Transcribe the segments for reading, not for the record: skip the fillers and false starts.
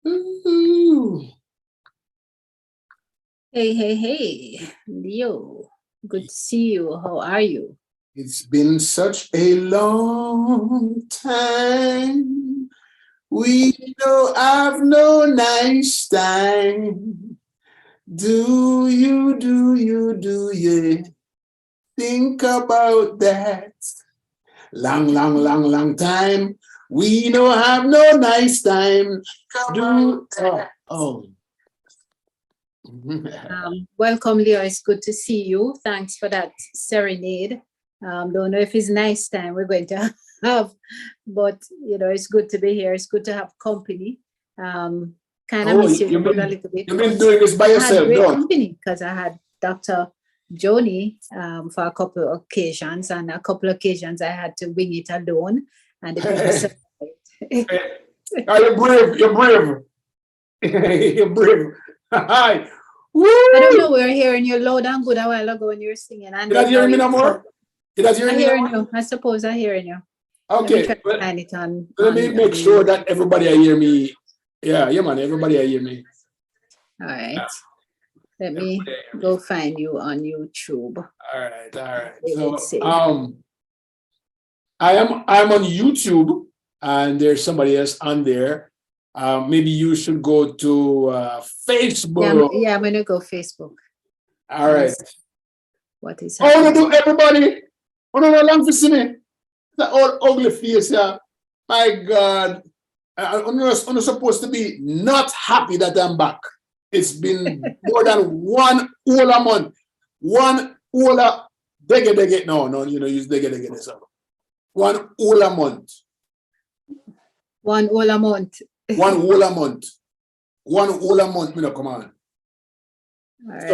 Ooh. Hey, Leo. Good to see you. How are you? It's been such a long time. We don't have no nice time. Do you think about that? Long time. We don't have no nice time. Oh. Welcome, Leo. It's good to see you. Thanks for that serenade. Don't know if it's nice time we're going to have, but it's good to be here. It's good to have company. Kind of miss you a little bit. You've been doing this by yourself, I had great company because I had Dr. Joni for a couple of occasions, and a couple of occasions I had to wing it alone. And the people You're brave. You're brave. You're brave. Hi. Woo! I don't know. We were hearing you loud and good a while ago when you were singing. And you hear me no more? I hearing you. I suppose I hearing you. Okay. Let me make sure that everybody hear me. Yeah, man. Everybody hear me. All right. Yeah. Let me go find you on YouTube. All right. So, I'm on YouTube, and there's somebody else on there. Maybe you should go to Facebook. Yeah, I'm gonna go Facebook. All right. What is happening? I want to do everybody. I don't know long to see me. That old ugly face, yeah. My God. I'm supposed to be not happy that I'm back. It's been more than one whole a month. One whole a dege. No, use dege. One whole a month. One whole a month. One whole a month. One whole a month, come on. All right.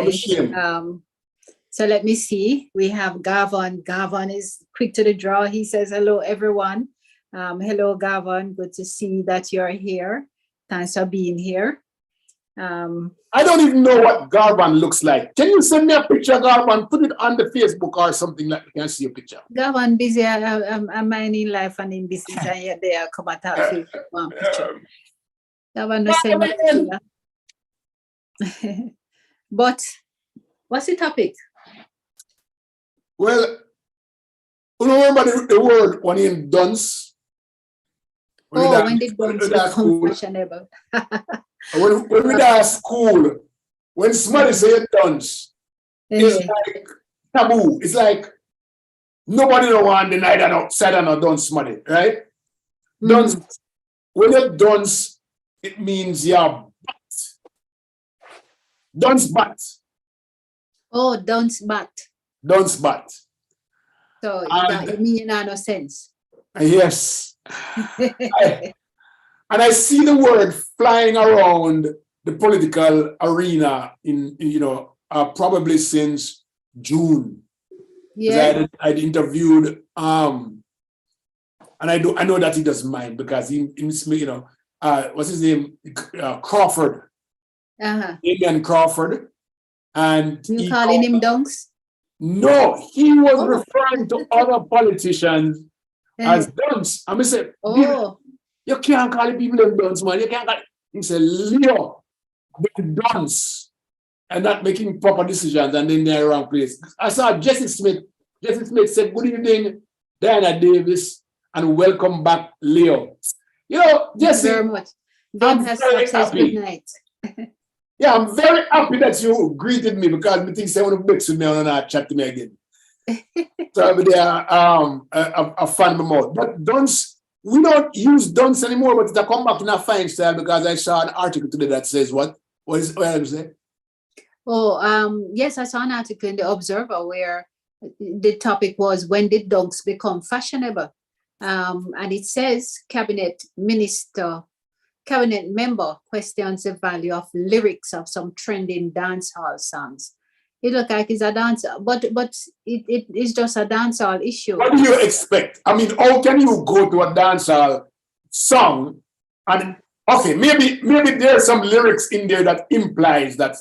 So let me see. We have Gavin. Gavin is quick to the draw. He says, hello, everyone. Hello, Gavin. Good to see that you're here. Thanks for being here. I don't even know what Gavin looks like. Can you send me a picture, Gavin? Put it on the Facebook or something like you can see a picture. Gavin, busy. I'm minding life and in business, and yet they come at our one picture. Gavin, no say much. But what's the topic? Well, you remember the word when in Dunce? When did Dunce become fashionable? when we at school, when somebody say Dunce, it's like taboo. It's like nobody don't want to deny that outside and not Dunce money, right? Dunce, when you Dunce, it means you're bat. Dunce bat. Oh, Dunce bat. Dunce bat. So it means no sense. Yes. And I see the word flying around the political arena in probably since June. Yeah. I'd interviewed and I know that he doesn't mind because he what's his name? Crawford. Damian Crawford. And you calling him Dunce? No, he was referring to other politicians as Dunce. I'm say, you can't call people Dunce, man. You can't call it. He said, Leo, Dunce, and not making proper decisions, and then they're wrong place. I saw Jesse Smith. Jesse Smith said, good evening, Diana Davis, and welcome back, Leo. Jesse, very much. Ben has said good night. Yeah, I'm very happy that you greeted me because I think someone will mix with me and not chat to me again. So I'll be there a fan more. But Dunce, we don't use Dunce anymore, but it's come back in a fine style because I saw an article today that says what? What is it? Yes, I saw an article in the Observer where the topic was, when did Dunce become fashionable? And it says cabinet member questions the value of lyrics of some trending dancehall songs. It looks like it's a dance, but it is just a dancehall issue. What do you expect? I mean, how can you go to a dancehall song and maybe there's some lyrics in there that implies that.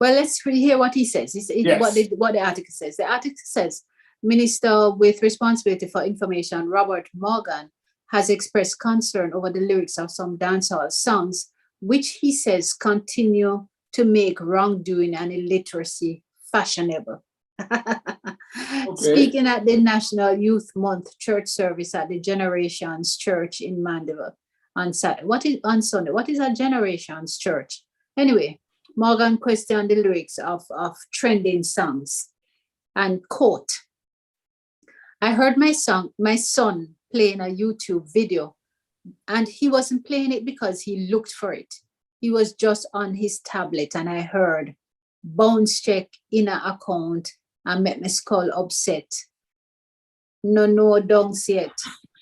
Well, let's hear what he says. Yes. What the article says. The article says, Minister with responsibility for information, Robert Morgan, has expressed concern over the lyrics of some dancehall songs which he says continue to make wrongdoing and illiteracy fashionable. Speaking at the National Youth Month church service at the Generations Church in Mandeville on Sunday. On Sunday? What is a Generations Church? Anyway, Morgan questioned the lyrics of trending songs and quote, I heard my son playing a YouTube video, and he wasn't playing it because he looked for it. He was just on his tablet, and I heard bounce check in an account and make me skull upset. No Dunce yet.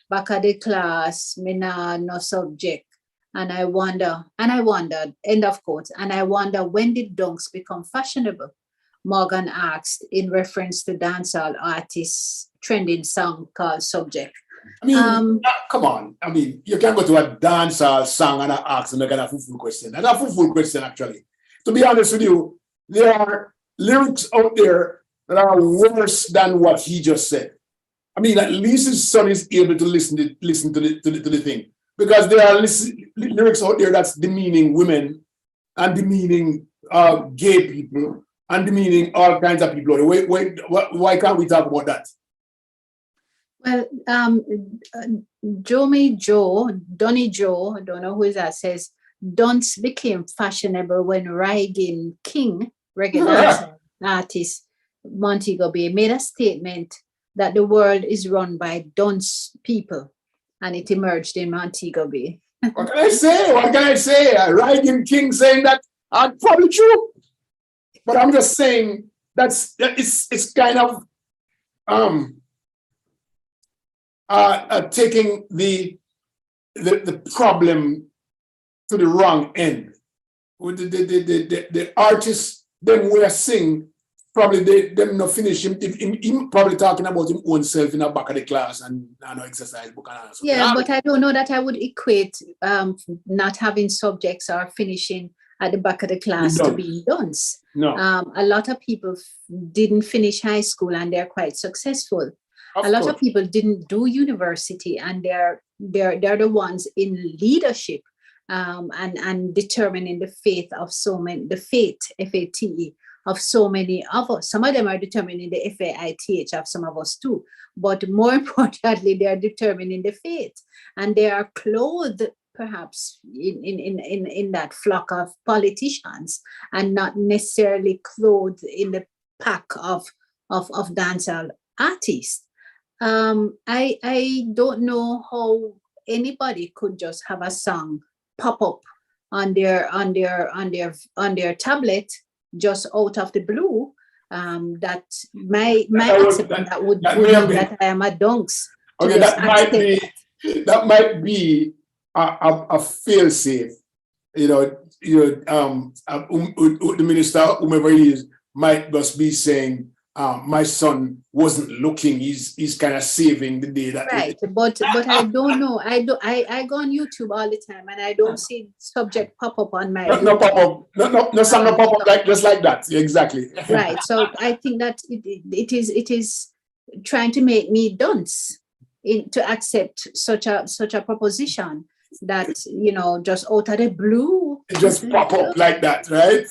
Back at the class, me nah no subject. And I wondered, end of quote, and I wonder when did Dunce become fashionable? Morgan asked in reference to dancehall artists' trending song called Subject. I mean, come on. I mean, you can go to a dancehall song and ask them a full question. That's a full question, actually. To be honest with you, there are lyrics out there that are worse than what he just said. I mean, at least his son is able to listen to the thing, because there are lyrics out there that's demeaning women and demeaning gay people and demeaning all kinds of people. Why can't we talk about that? Well, Donny Joe, I don't know who is that, says Dunce became fashionable when Reggae King, reggae artist Montego Bay, made a statement that the world is run by Dunce people, and it emerged in Montego Bay. What can I say? Reggae King saying that, probably true. But I'm just saying it's kind of taking the problem to the wrong end. With the artists, them will sing, probably them not finish him probably talking about him own self in the back of the class and no exercise book and all. Yeah, but I don't know that I would equate not having subjects or finishing at the back of the class to being Dunce. No. A lot of people didn't finish high school and they're quite successful. A lot of people didn't do university and they're the ones in leadership and determining the fate of so many, the fate, F-A-T-E, of so many of us. Some of them are determining the F-A-I-T-H of some of us too. But more importantly, they are determining the fate. And they are clothed perhaps in that flock of politicians and not necessarily clothed in the pack of dancehall artists. I don't know how anybody could just have a song pop up on their tablet just out of the blue. That that would mean that I am a Dunce. Okay, that might be a fail safe. The minister, whomever he is, might just be saying, my son wasn't looking. He's kind of saving the day. Right, but I don't know. I go on YouTube all the time, and I don't see subject pop up on my. No pop up. No song no pop up just like that. Exactly. Right. So I think that it is trying to make me Dunce to accept such a proposition that just out of the blue. It just pop up like that, right?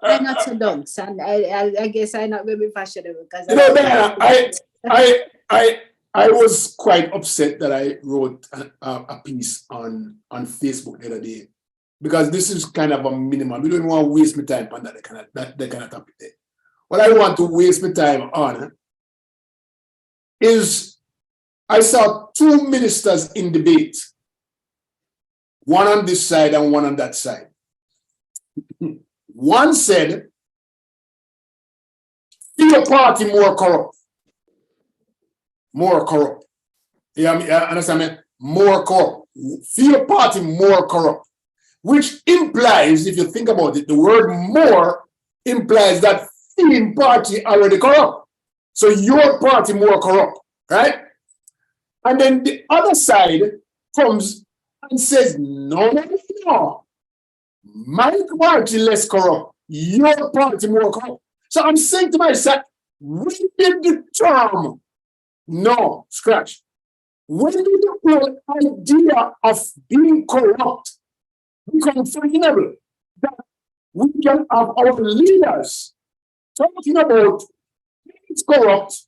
I'm not so Dunce, and I guess I'm not going to be fashionable because I was quite upset that I wrote a piece on Facebook the other day, because this is kind of a minimum. We don't want to waste my time on that kind of topic there. What I want to waste my time on is I saw two ministers in debate. One on this side and one on that side. One said, "See your party more corrupt." More corrupt. You understand me? More corrupt. See your party more corrupt. Which implies, if you think about it, the word more implies that Fee party already corrupt. So your party more corrupt, right? And then the other side comes and says, no, my party less corrupt, your party more corrupt. So I'm saying to myself, when did the term, no, scratch, when did the whole idea of being corrupt become fashionable. That we can have our leaders talking about who is corrupt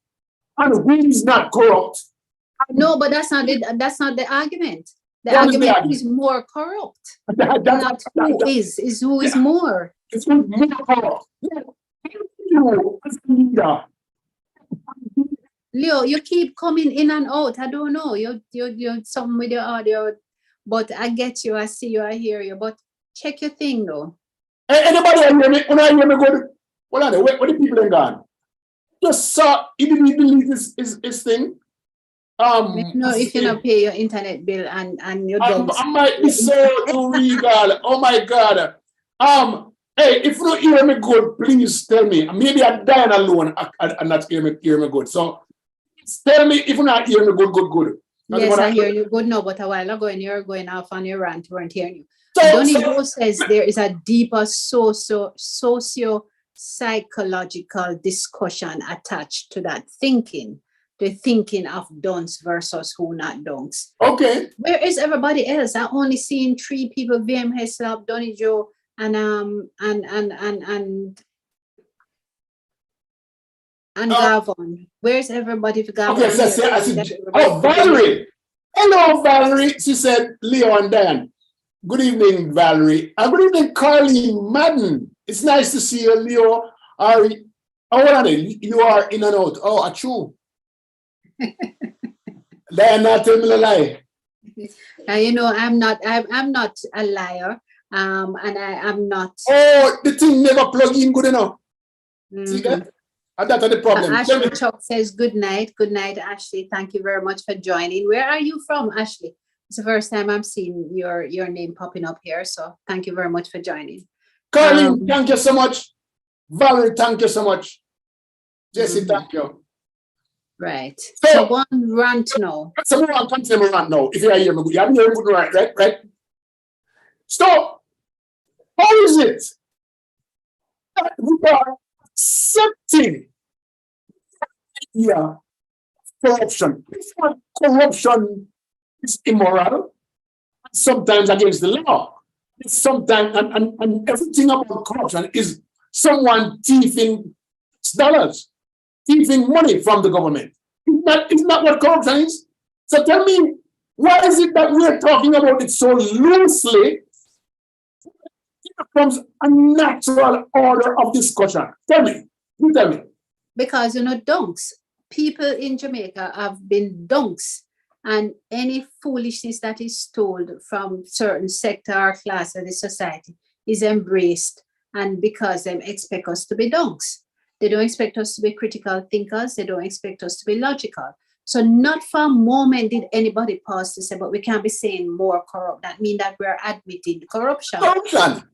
and who is not corrupt. No, but that's not the argument. The What is the argument argument? is more corrupt. That- Who is who is more. It's more corrupt. You as a leader. Leo, you keep coming in and out. I don't know. You're something with your audio, but I get you. I see you. I hear you. But check your thing though. Anybody hear me? When I hear me good, hold on, where the people are gone? Just saw he didn't delete his thing. No, if you not pay your internet bill and you don't. I might be so illegal. Oh my God. Hey, if you don't hear me good, please tell me. Maybe I'm dying alone and not hear me good. So tell me if you not hear me good. Yes, I hear you good now, but a while ago when you were going off on your rant, weren't hearing you. So, Donnie says there is a deeper socio-psychological discussion attached to that thinking. The thinking of Dunce versus who not Dunce. okay. Where is everybody else? I only seen 3 people: VM Heslop, Donny Joe, and Gavon. Where's everybody for Gavon? Okay, so I said, oh, Valerie. Hello, Valerie. She said, Leo and Dan. Good evening, Valerie. And good evening, Carleen Madden. It's nice to see you, Leo. What are they? You are in and out. Oh, true. Diana, tell me a lie. You know, I'm not a liar. And I am not. Oh, the thing never plug in good enough. See Mhm. that? And that's the problem. Ashley Chuck says good night. Good night, Ashley. Thank you very much for joining. Where are you from, Ashley? It's the first time I'm seeing your name popping up here. So thank you very much for joining. Carleen, thank you so much. Valerie, thank you so much. Jesse, thank you. Right. So- So one rant now. Someone will continue right now. If you are here, you have here good right? Stop. How is it that we are accepting corruption? It's not corruption is immoral, sometimes against the law. It's sometimes and everything about corruption is someone thieving dollars, thieving money from the government. Isn't that what corruption is? So tell me, why is it that we're talking about it so loosely? It becomes a natural order of discussion. Tell me, you tell me. Because, you know, dunks. People in Jamaica have been dunks. And any foolishness that is told from certain sector or class of the society is embraced. And because they expect us to be dunks. They don't expect us to be critical thinkers. They don't expect us to be logical. So not for a moment did anybody pause to say, but we can't be saying more corrupt. That means that we're admitting corruption. Corruption.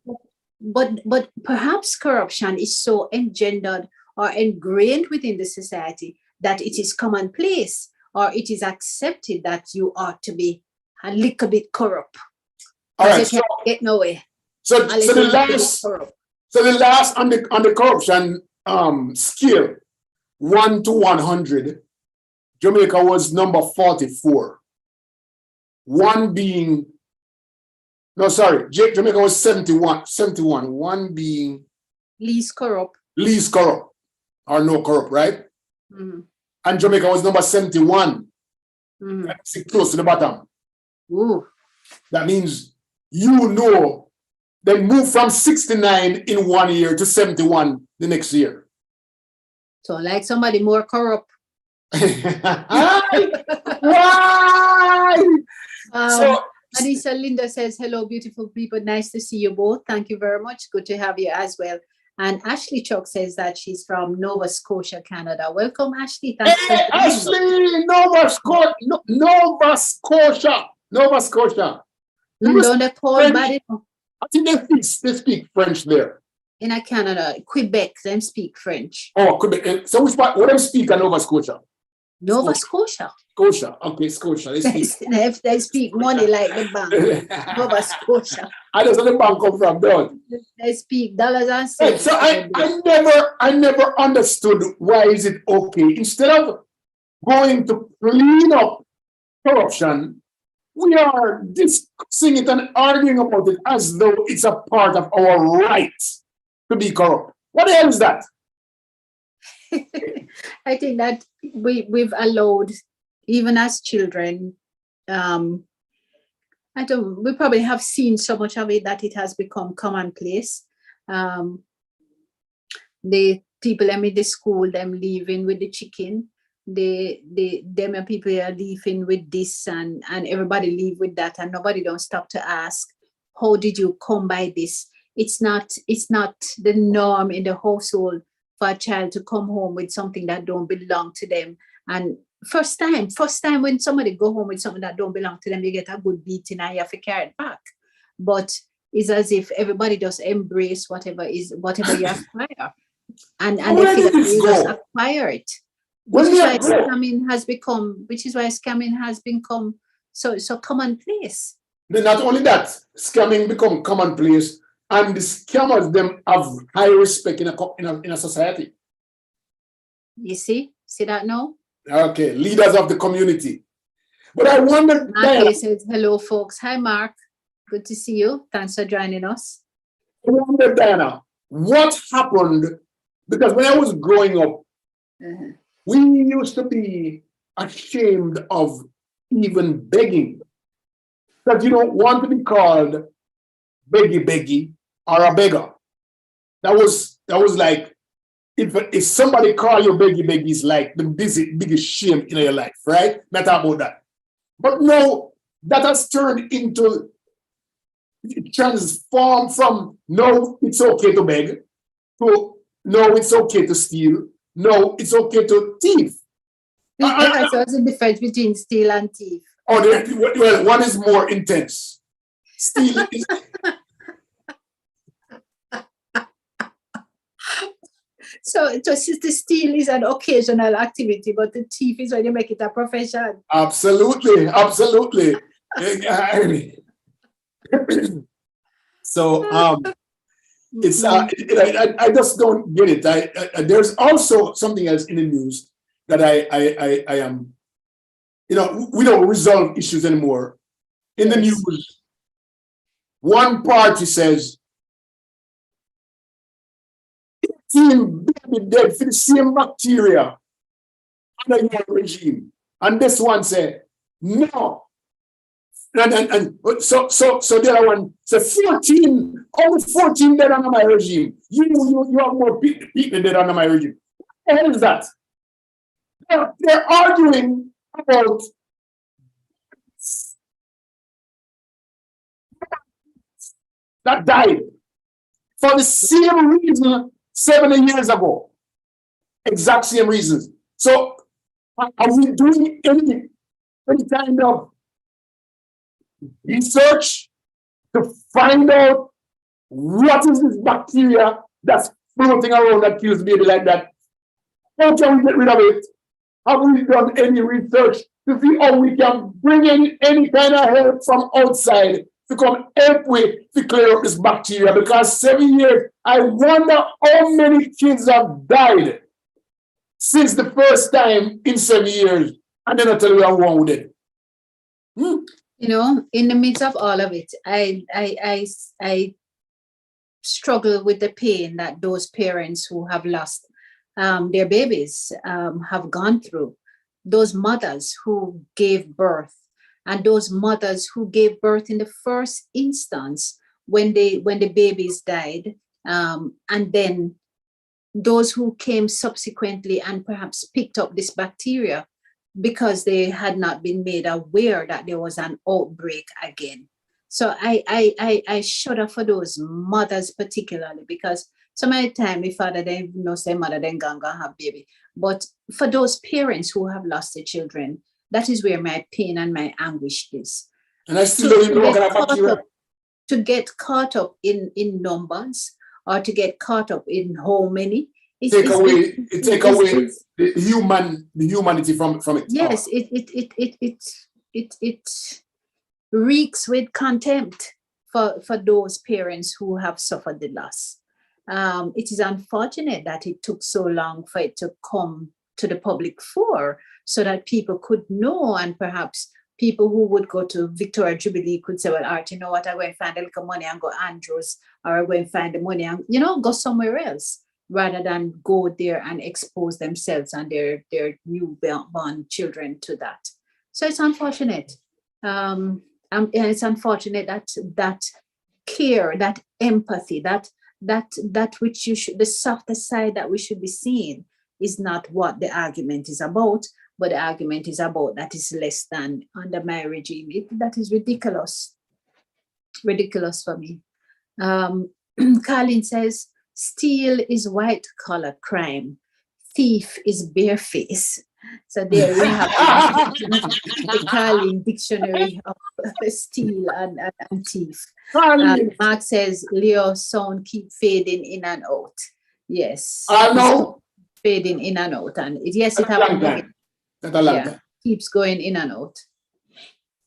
But perhaps corruption is so engendered or ingrained within the society that it is commonplace or it is accepted that you ought to be a little bit corrupt. All right. You can't get nowhere. So the last on the corruption scale, 1 to 100, Jamaica was number 44. Jamaica was 71. One being least corrupt or no corrupt, right? Mm-hmm. And Jamaica was number 71. Mm-hmm. That's close to the bottom. Ooh. That means they move from 69 in 1 year to 71 the next year. So like somebody more corrupt. Why? So Anissa Linda says, hello, beautiful people. Nice to see you both. Thank you very much. Good to have you as well. And Ashley Chuck says that she's from Nova Scotia, Canada. Welcome, Ashley. Thanks hey, Ashley, Nova Scotia. I think they speak French there. In Canada, Quebec, they speak French. Oh, Quebec. So which part? What do they speak in Nova Scotia? Nova Scotia. Scotia. Okay, Scotia. They speak money like the bank. Nova Scotia. I just where the bank come from, don't. They speak dollars and cents. Right, so I never understood why is it okay instead of going to clean up corruption, we are discussing it and arguing about it as though it's a part of our right to be corrupt. What the hell is that? I think that we've allowed, even as children, we probably have seen so much of it that it has become commonplace. The people them in the school, them leaving with the chicken. Them and people are leaving with this and everybody leave with that, and nobody don't stop to ask, how did you come by this? It's not the norm in the household for a child to come home with something that don't belong to them. And first time when somebody go home with something that don't belong to them, you get a good beating and you have to carry it back. But it's as if everybody just embrace whatever you acquire. And they feel that you just acquire it. Which is why scamming has become so commonplace. Then not only that, scamming become commonplace, and the scammers them have high respect in a society. You see that now? Okay, leaders of the community. But I wonder. Mark says hello, folks. Hi, Mark. Good to see you. Thanks for joining us. I wonder, Diana, what happened? Because when I was growing up, we used to be ashamed of even begging, because you don't want to be called beggy or a beggar. That was like, if somebody call you beggy, it's like the biggest shame in your life, right? Not about that. But no, that has turned into, transformed from no, it's okay to beg, to no, it's okay to steal. No, it's okay to thief. So what's the difference between steal and thief? Oh, well, one is more intense. Steal is. So the steal is an occasional activity, but the thief is when you make it a profession. Absolutely. So it's I just don't get it. There's also something else in the news that I am, we don't resolve issues anymore. In the news, one party says 18 baby dead for the same bacteria under your regime, and this one said no. And so the other one said 14, only 14 dead under my regime. You have more people dead under my regime. What the hell is that? They're arguing about that died for the same reason 70 years ago. Exact same reasons. So are we doing any kind of research to find out what is this bacteria that's floating around that kills baby like that? How can we get rid of it? Have we done any research to see how we can bring in any kind of help from outside to come help with to clear up this bacteria? Because 7 years, I wonder how many kids have died since the first time in 7 years, and then I tell you how wrong with it. In the midst of all of it, I struggle with the pain that those parents who have lost their babies have gone through. Those mothers who gave birth, and those mothers who gave birth in the first instance when the babies died, and then those who came subsequently and perhaps picked up this bacteria because they had not been made aware that there was an outbreak again. So I shudder for those mothers particularly, because some of the time my father they know say mother then gonna have baby. But for those parents who have lost their children, that is where my pain and my anguish is. And I still don't even know what bacteria. To get caught up in numbers, or to get caught up in how many. Take away the humanity from it. Yes, it reeks with contempt for those parents who have suffered the loss. It is unfortunate that it took so long for it to come to the public fore, so that people could know and perhaps people who would go to Victoria Jubilee could say, well, Art, you know what, I go and find a little money and go Andrews, or I go and find the money and, go somewhere else, rather than go there and expose themselves and their newborn children to that. So it's unfortunate. And it's unfortunate that care, that empathy, that which the softer side that we should be seeing is not what the argument is about, but the argument is about that is less than under my regime. That is ridiculous. Ridiculous for me. Colin says, steal is white collar crime. Thief is bareface. So there we have the Carlin dictionary of steal and thief. Mark says, Leo sound keep fading in and out. Yes. I know. Fading in and out. And yes, it happens. Yeah, keeps going in and out.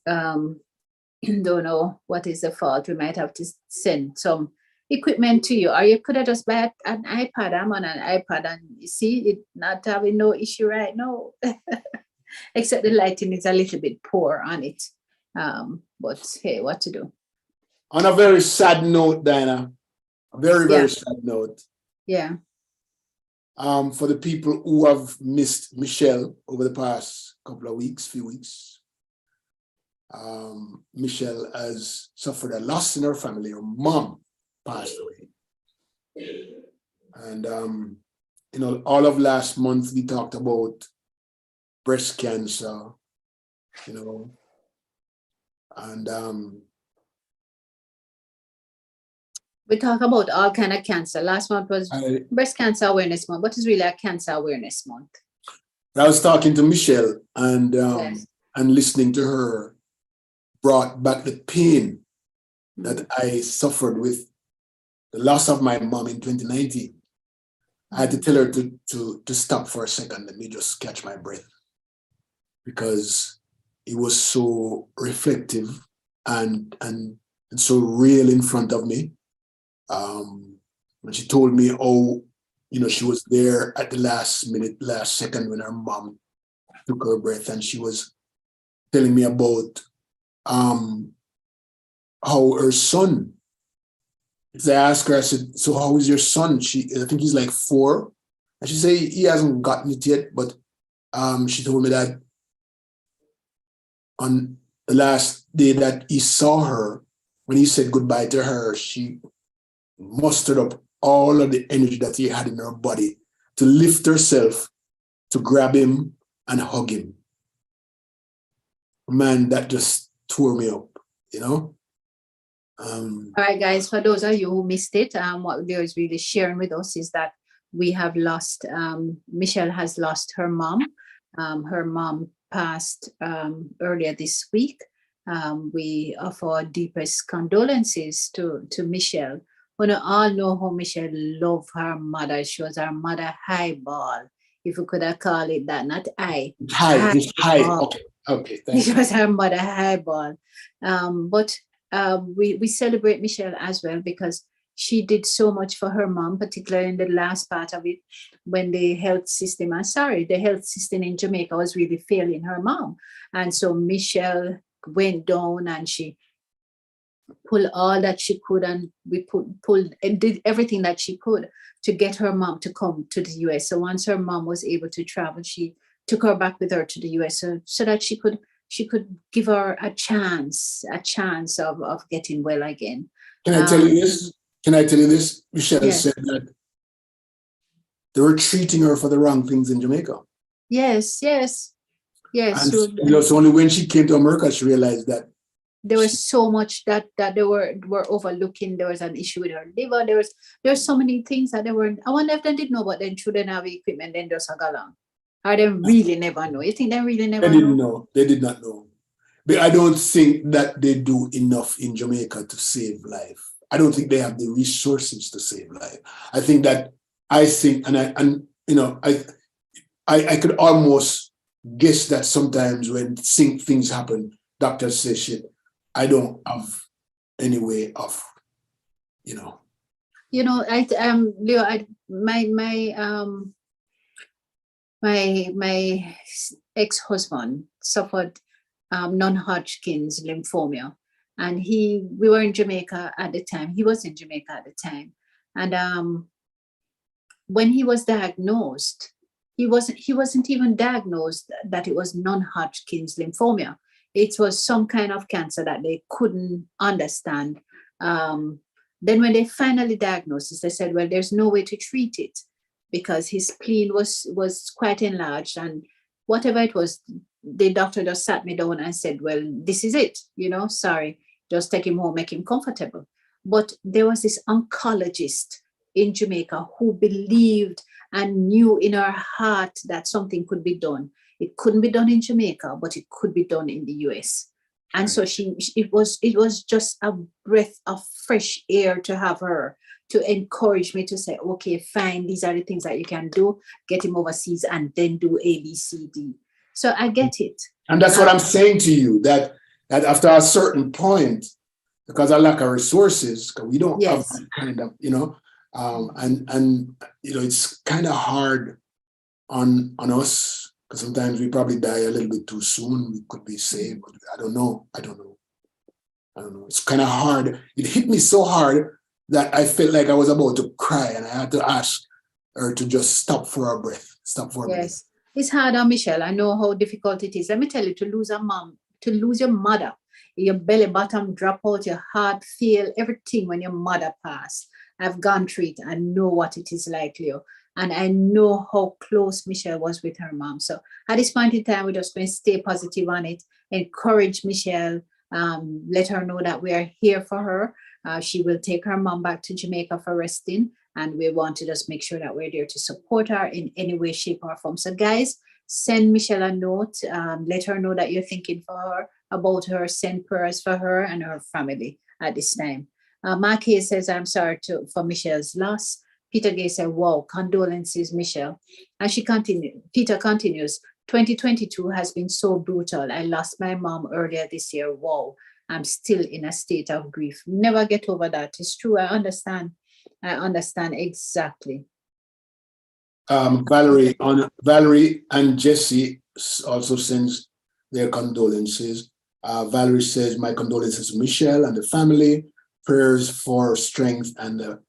Don't know what is the fault. We might have to send some equipment to you, or you could have just buy an iPad. I'm on an iPad, and you see it not having no issue right now, except the lighting is a little bit poor on it. But hey, what to do? On a very sad note, Diana, a very sad note. Yeah. For the people who have missed Michelle over the past few weeks, Michelle has suffered a loss in her family. Her mom passed away. And, all of last month we talked about breast cancer, and we talk about all kind of cancer. Last month was Breast Cancer Awareness Month. What is really a Cancer Awareness Month? I was talking to Michelle, and listening to her brought back the pain that I suffered with the loss of my mom in 2019. I had to tell her to stop for a second. Let me just catch my breath, because it was so reflective and so real in front of me. When she told me, she was there at the last second when her mom took her breath, and she was telling me about how her son. I asked her, I said, so how is your son? I think he's like 4. And she said he hasn't gotten it yet, but she told me that on the last day that he saw her, when he said goodbye to her, she mustered up all of the energy that he had in her body to lift herself, to grab him and hug him. Man, that just tore me up, All right, guys, for those of you who missed it, what Leo is really sharing with us is that we have lost, Michelle has lost her mom. Her mom passed earlier this week. We offer our deepest condolences to Michelle. We all know how Michelle loved her mother. She was our mother highball, if we could have called it that, not I. High. Okay. Thank She was her mother highball. But we celebrate Michelle as well, because she did so much for her mom, particularly in the last part of it, when the health system in Jamaica was really failing her mom. And so Michelle went down and she pulled all that she could, and we pulled and did everything that she could to get her mom to come to the US. So once her mom was able to travel, she took her back with her to the US so that she could give her a chance of getting well again. Can I tell you this? Michelle said that they were treating her for the wrong things in Jamaica. Yes. And, so only when she came to America, she realized that there was so much that they were overlooking. There was an issue with her liver. There were so many things that they weren't. I wonder if they didn't know, but then shouldn't have equipment, then just go along. Or they really never know. You think they really never know? They didn't know. They did not know. But I don't think that they do enough in Jamaica to save life. I don't think they have the resources to save life. I could almost guess that sometimes when things happen, doctors say shit. I don't have any way of, Leo, my ex-husband suffered non-Hodgkin's lymphoma. And we were in Jamaica at the time. He was in Jamaica at the time. And when he was diagnosed, he wasn't even diagnosed that it was non-Hodgkin's lymphoma. It was some kind of cancer that they couldn't understand. Then when they finally diagnosed it, they said, well, there's no way to treat it because his spleen was quite enlarged, and whatever it was, the doctor just sat me down and said, well, this is it, sorry, just take him home, make him comfortable. But there was this oncologist in Jamaica who believed and knew in her heart that something could be done. It couldn't be done in Jamaica, but it could be done in the US. And so it was just a breath of fresh air to have her to encourage me to say, okay, fine, these are the things that you can do, get him overseas and then do A, B, C, D. So I get it. And that's what I'm saying to you, that after a certain point, because I lack of resources, because we don't have that kind of, and it's kind of hard on us, because sometimes we probably die a little bit too soon. We could be saved, but I don't know. It's kind of hard. It hit me so hard that I felt like I was about to cry, and I had to ask her to just stop for a breath. Yes, it's hard on Michelle. I know how difficult it is. Let me tell you, to lose a mom, to lose your mother, your belly bottom drop out, your heart fail, everything when your mother passed. I've gone through it. I know what it is like, Leo. And I know how close Michelle was with her mom. So at this point in time, we're just going to stay positive on it, encourage Michelle, let her know that we are here for her. She will take her mom back to Jamaica for resting. And we want to just make sure that we're there to support her in any way, shape, or form. So guys, send Michelle a note. Let her know that you're thinking about her. Send prayers for her and her family at this time. Mark Hayes says, I'm sorry for Michelle's loss. Peter Gay said, wow, condolences, Michelle. And Peter continues, 2022 has been so brutal. I lost my mom earlier this year. Wow, I'm still in a state of grief. Never get over that. It's true. I understand exactly. Valerie and Jesse also sends their condolences. Valerie says, my condolences to Michelle and the family. Prayers for strength and at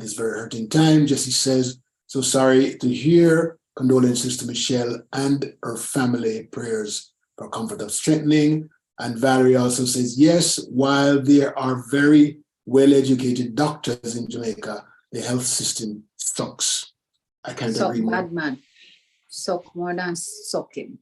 this very hurting time. Jesse says, so sorry to hear. Condolences to Michelle and her family. Prayers for comfort of strengthening. And Valerie also says, yes, while there are very well-educated doctors in Jamaica, the health system sucks. I can't agree more. Bad man. Suck more than sucking.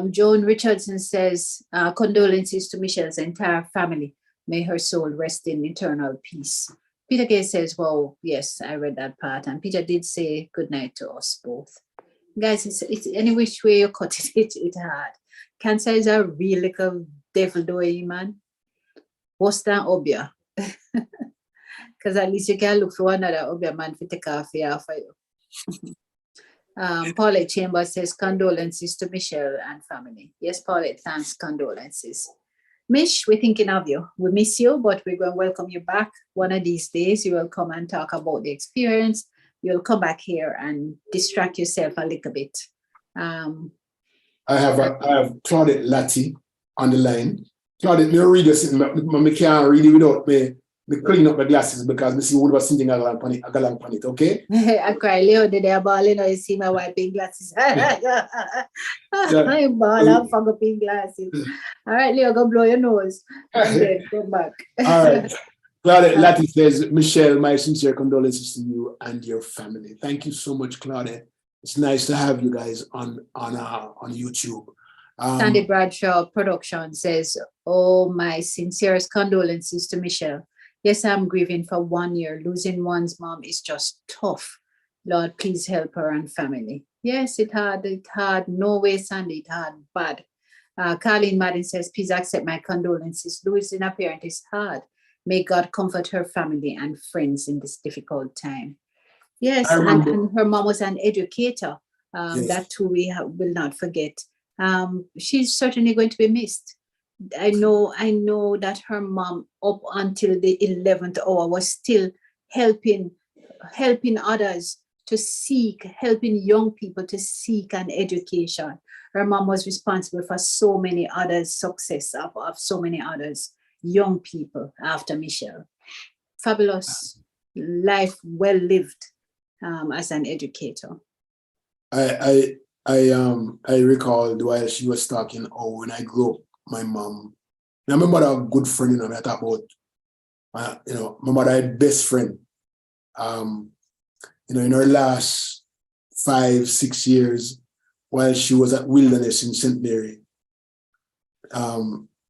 Joan Richardson says, condolences to Michelle's entire family. May her soul rest in eternal peace. Peter Gay says, well, yes, I read that part. And Peter did say good night to us both. Guys, it's any which way you cut it, it's hard. Cancer is a real little devil doing, man. Worse than Obia. Because at least you can look for another Obia man to take off here for you. Paulette Chambers says, condolences to Michelle and family. Yes, Paulette, thanks, condolences. Mish, we're thinking of you. We miss you, but we're going to welcome you back. One of these days, you will come and talk about the experience. You'll come back here and distract yourself a little bit. I have Claudette Latti on the line. Claudette, me read this, I can't read it without me clean up my glasses because I see one was sitting a galang pan it, okay? I cry, Leo, did I ball, you see my white pink glasses. I'm ball, I'm fucking pink glasses. All right, Leo, go blow your nose and then come back. All right. Claudette Latti says, Michelle, my sincere condolences to you and your family. Thank you so much, Claudette. It's nice to have you guys on YouTube. Sandy Bradshaw Production says, oh, my sincerest condolences to Michelle. Yes, I'm grieving for 1 year. Losing one's mom is just tough. Lord, please help her and family. Yes, it hard. No way, Sandy, it hard, bad. Carlene Madden says, please accept my condolences. Losing a parent is hard. May God comfort her family and friends in this difficult time. Yes, and her mom was an educator. Yes. That too we will not forget. She's certainly going to be missed. I know that her mom up until the 11th hour was still helping others to seek, helping young people to seek an education. her mom was responsible for so many others' success of so many others, young people after Michelle. Fabulous life, well lived as an educator. I recalled while she was talking, oh, when I grew up, my mom, I remember a good friend, you know, I talk about, you know, my mother had best friend, you know, in her last 5-6 years, while she was at Wilderness in St. Mary.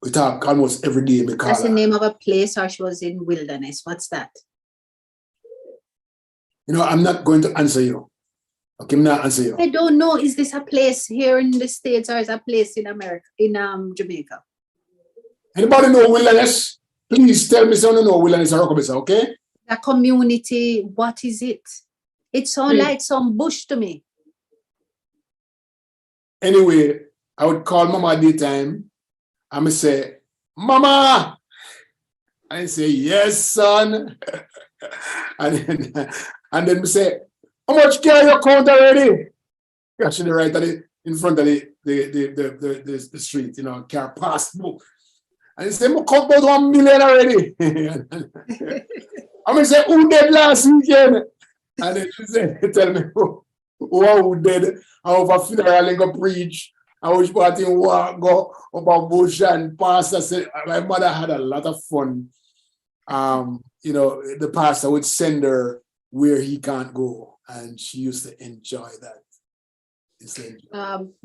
We talk almost every day. That's the name of a place, or she was in Wilderness. What's that? You know, I'm not going to answer you. Okay, I'm not answer you. I don't know. Is this a place here in the States or is it a place in America, in Jamaica? Anybody know Wilderness? Please tell me someone know Wilderness or Rockabissa, okay? A community, what is it? It sounds like some bush to me. Anyway, I would call Mama at daytime and I say, Mama! I say, yes, son. and then we say, how much can you count already? Actually, right at in front of the street, you know, car passed. And he said, I count about 1 million already. I'm going to say, who dead last weekend? And then she said, tell me, who dead? I over funeral and go preach. I was partying, go up a bush and pastor said, my mother had a lot of fun. You know, the pastor would send her where he can't go. And she used to enjoy that.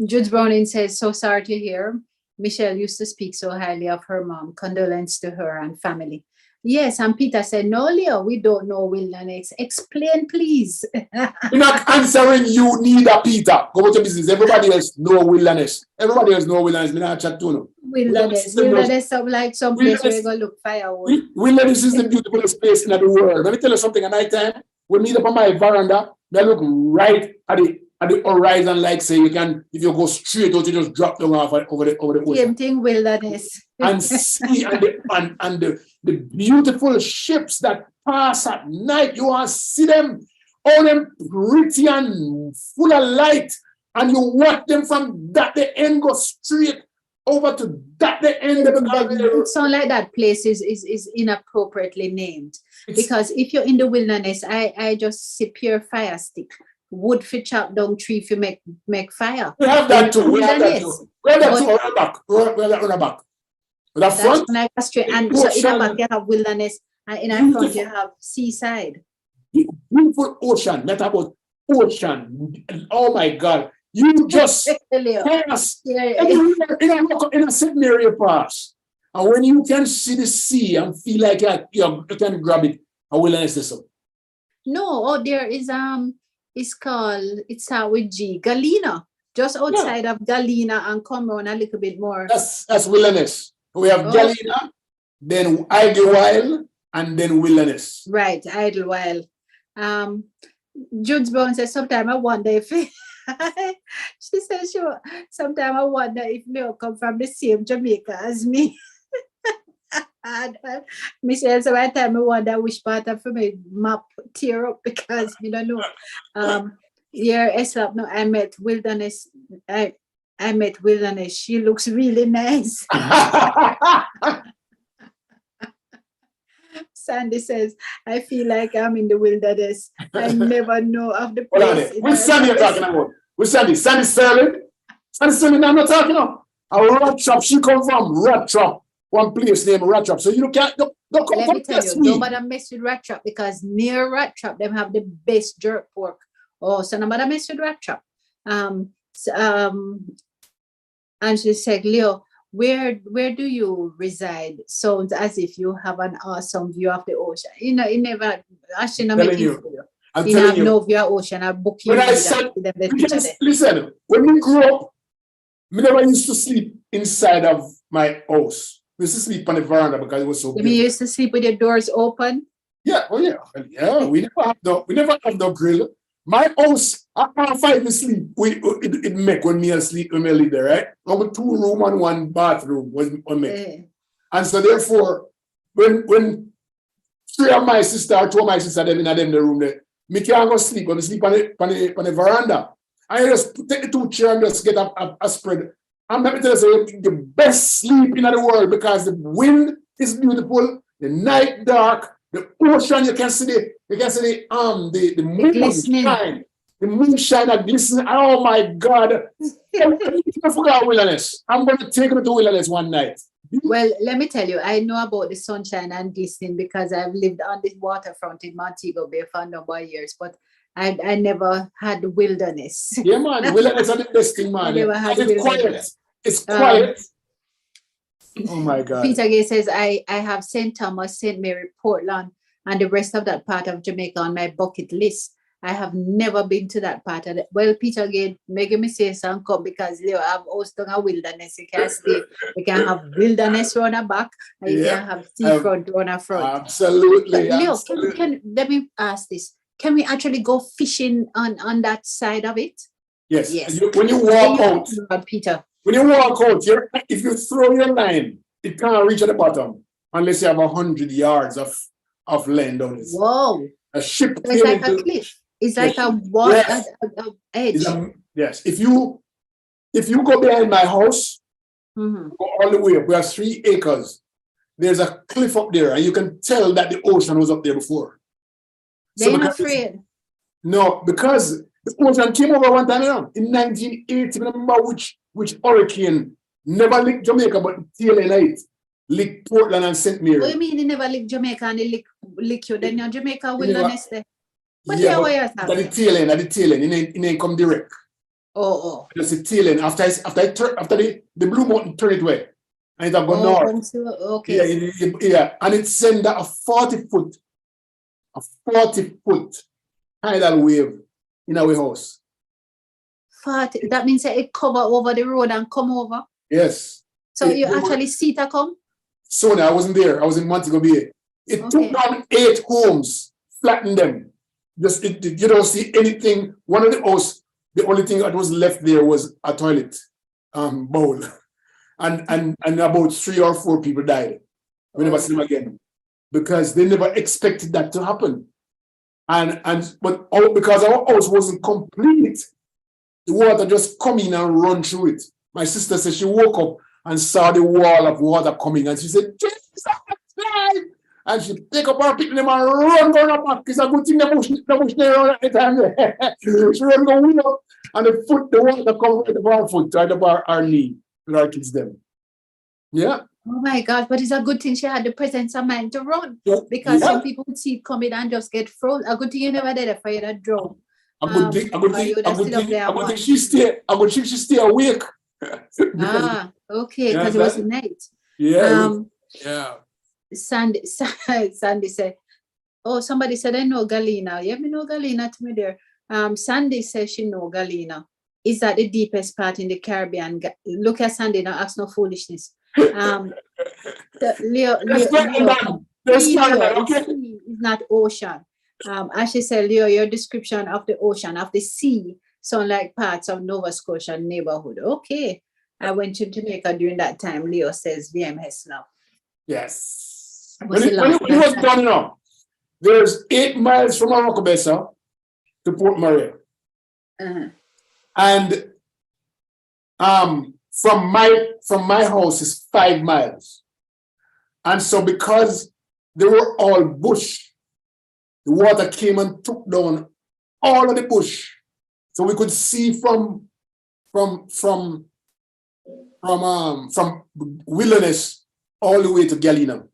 Judge Browning says, so sorry to hear. Michelle used to speak so highly of her mom. Condolence to her and family. Yes, and Peter said, no, Leo, we don't know Wilderness. Explain, please. We're not answering you, neither, Peter. Go about your business. Everybody else know Wilderness. Everybody else know Wilderness. We're not chat to no. Wilderness sounds like some place where you go look firewood. Wilderness is the beautifulest place in the world. Let me tell you something. At night time, we meet up on my veranda. I look right at the horizon, like say you can, if you go straight out, you just drop down over the ocean. Same thing, Wilderness. And see and the beautiful ships that pass at night. You want to see them, all them pretty and full of light, and you watch them from that the end go straight over to that the end. It sounds like that place is inappropriately named, because if you're in the wilderness, I just see pure fire stick. Wood for chop down tree if you make fire. We have that too. We have that too. We have that too. Run back. We have that run back. With the front, like a straight, and so in the back you have wilderness, and in the front you have seaside. Beautiful ocean. Not about ocean. Oh my God! You just pass in a St. Mary pass, and when you can see the sea and feel like you can grab it, a wilderness is up. No, there is it's out with G, Galena, just outside of Galena, and come around a little bit more. That's wilderness. We have Galena, then Idlewild, and then Wilderness. Right, Idlewild. Jude Brown says, sometimes I wonder if she says, sure, sometimes I wonder if Leo come from the same Jamaica as me. Michelle, so one time I wonder which part of my map tear up because we don't know. Yeah, Eslap, no, I met Wilderness. I met Wilderness. She looks really nice. Sandy says, I feel like I'm in the wilderness. I never know of the place. Which Sandy you're talking about? Which Sandy? Sandy Sterling? Sandy Sterling, I'm not talking about. A rat trap. She come from Rat Trap. One place named Rat Trap. So you can't, don't Let me tell you, don't bother mess with Rat Trap, because near Rat Trap, them have the best jerk pork. Oh, so no bother mess with Rat Trap. And she said, Leo, where do you reside? Sounds as if you have an awesome view of the ocean. You know, it never actually not making you. I'm you telling have no view of ocean. I book you. When I said, listen, when we grew up, we never used to sleep inside of my house. We used to sleep on the veranda because it was so beautiful. You used to sleep with your doors open? Yeah, oh yeah. Yeah, we never have no grill. My house, I can't find the sleep. It make when me sleep when me live there, right? Number 2 room and 1 bathroom was make. And so therefore, when 3 of my sister or 2 of my sister them in the room there, me can't go sleep. I sleep on the veranda. I just take the 2 chairs and just get a spread. And let me tell you, the best sleep in the world because the wind is beautiful, the night dark, the ocean, you can see the moon shine. The moonshine and glisten. Oh my God. I forgot wilderness. I'm going to take you to wilderness one night. Well, let me tell you, I know about the sunshine and glistening because I've lived on the waterfront in Montego Bay for a number of years, but I never had wilderness. Yeah, man. Wilderness are the best thing, man. I never had it's quiet. It's quiet. Oh my God. Peter Gay says, I have St. Thomas, St. Mary, Portland, and the rest of that part of Jamaica on my bucket list. I have never been to that part of it. Well, Peter again, make me say some come because Leo have hosted a wilderness. You can stay, you can have wilderness on the back, and you can have seafront on the front. Absolutely. But Leo, absolutely. can let me ask this. Can we actually go fishing on that side of it? Yes. Yes. When you walk out, Peter. When you walk out, if you throw your line, it can't reach at the bottom unless you have 100 yards of land down it. Whoa. A ship. So it's like a cliff. It's like a wall, yes. a edge. Yes. If you go behind my house, go all the way up, we have 3 acres. There's a cliff up there, and you can tell that the ocean was up there before. They're not afraid. No, because the ocean came over one time in 1980. Remember which hurricane never licked Jamaica, but the tail end of it licked Portland and St. Mary. What do you mean it never licked Jamaica and it lick you? Then your Jamaica wilderness there. But yeah, but at the tail end, it ain't come direct. Oh. Just the tail end. After the Blue Mountain turn it way, and it have gone north. Okay. Yeah, and it sent a 40-foot tidal wave in our house. 40. That means that it cover over the road and come over. Yes. So you actually see it come? So I wasn't there. I was in Montego Bay. It took down 8 homes, flattened them. You don't see anything. One of the house, the only thing that was left there was a toilet bowl, and about 3 or 4 people died. We never see them again because they never expected that to happen. But because our house wasn't complete, the water just come in and run through it. My sister said she woke up and saw the wall of water coming, and she said, "Jesus!" And she pick up her picking them and run down the back. It's a good thing the bush there around at the time. She run go way up, and the water come right up our foot, right up our knee with our kids them. Yeah. Oh my God, but it's a good thing she had the presence of mind to run. Because some people would see it coming and just get frozen. A good thing you never did it for you to drown. A good thing she stay awake. Okay, because it was night. Yeah. Sandy said, oh, somebody said, I know Galena. Yeah, me know Galena to me there. Sandy says she know Galena. Is that the deepest part in the Caribbean? Look at Sandy, don't ask no foolishness. Leo, it's not ocean. As she said, Leo, your description of the ocean, of the sea, sound like parts of Nova Scotia neighborhood. Okay. I went to Jamaica during that time, Leo says, VMS now. Yes. When it was done now, there's 8 miles from Arocobesa to Port Maria. And from my house is 5 miles. And so because they were all bush, the water came and took down all of the bush. So we could see from wilderness all the way to Galena.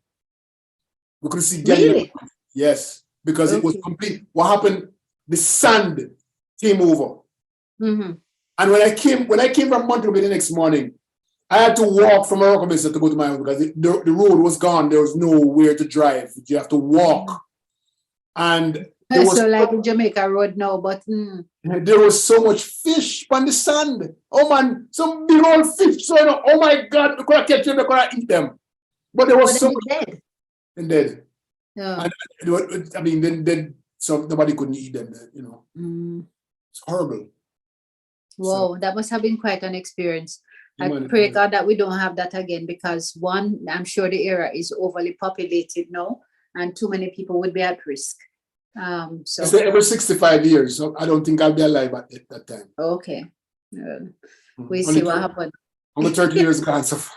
We could see Galena. Really? Yes, because it was complete. What happened? The sand came over. And when I came from Montego Bay the next morning, I had to walk from Arocobesa to go to my house because the road was gone. There was nowhere to drive. You have to walk. And so like in Jamaica road now, but there was so much fish on the sand. Oh man, some big old fish. So oh my God, we could have catch them, we could have eat them. But there was so much dead. And dead. Yeah. And, then so nobody couldn't eat them. It's horrible. Whoa, that must have been quite an experience. I pray God that we don't have that again because one, I'm sure the area is overly populated now and too many people would be at risk. So I say every 65 years. So I don't think I'll be alive at that time. okay. We see what happened. I'm 30 years gone so far.